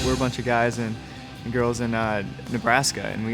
We're a bunch of guys and girls in Nebraska, and we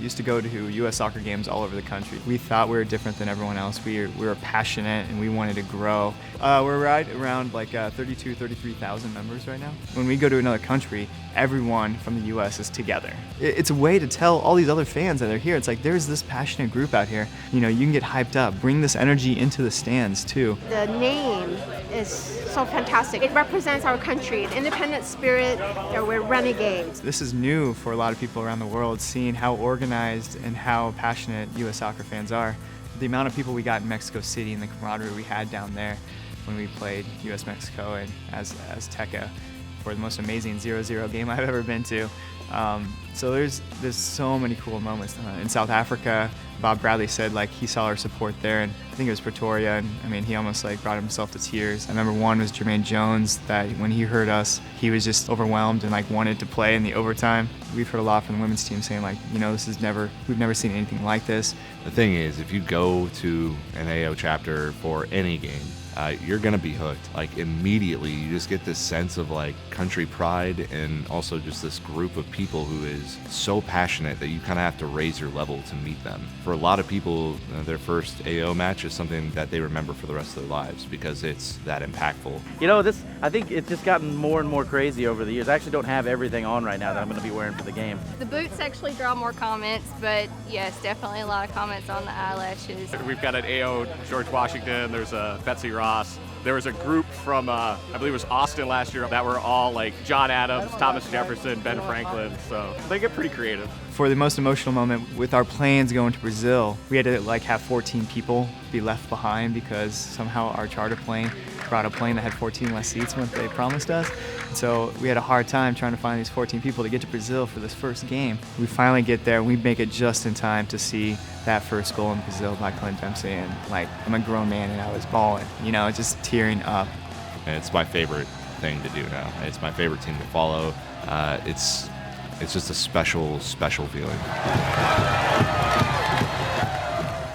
used to go to U.S. soccer games all over the country. We thought we were different than everyone else. We were passionate and we wanted to grow. We're right around like 33,000 members right now. When we go to another country, everyone from the U.S. is together. It's a way to tell all these other fans that are here, it's like there's this passionate group out here. You know, you can get hyped up, bring this energy into the stands too. The name is so fantastic. It represents our country, an independent spirit, that we're renegades. This is new for a lot of people around the world, seeing how organized and how passionate U.S. soccer fans are. The amount of people we got in Mexico City and the camaraderie we had down there when we played U.S. Mexico and as Azteca for the most amazing 0-0 game I've ever been to. So there's so many cool moments. In South Africa, Bob Bradley said like he saw our support there, and I think it was Pretoria, and I mean he almost like brought himself to tears. I remember one was Jermaine Jones, that when he heard us, he was just overwhelmed and like wanted to play in the overtime. We've heard a lot from the women's team saying like, you know, we've never seen anything like this. The thing is, if you go to an AO chapter for any game, you're gonna be hooked. Like immediately, you just get this sense of like country pride, and also just this group of people who is so passionate that you kind of have to raise your level to meet them. For a lot of people, their first AO match is something that they remember for the rest of their lives because it's that impactful. You know, I think it's just gotten more and more crazy over the years. I actually don't have everything on right now that I'm going to be wearing for the game. The boots actually draw more comments, but yes, definitely a lot of comments on the eyelashes. We've got an AO George Washington, there's a Betsy Ross. There was a group from, I believe it was Austin last year, that were all like John Adams, Thomas Jefferson, Ben Franklin, so they get pretty creative. For the most emotional moment, with our planes going to Brazil, we had to like have 14 people be left behind because somehow our charter plane brought a plane that had 14 less seats than what they promised us. And so we had a hard time trying to find these 14 people to get to Brazil for this first game. We finally get there, and we make it just in time to see that first goal in Brazil by Clint Dempsey, and like I'm a grown man and I was bawling, you know, just tearing up. And it's my favorite thing to do now. It's my favorite team to follow. It's just a special feeling.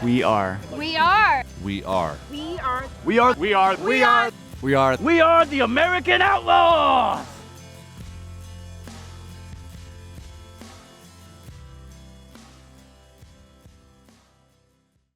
We are. We are. We are. We are. We are. We are. We are. We are. We are the American Outlaws!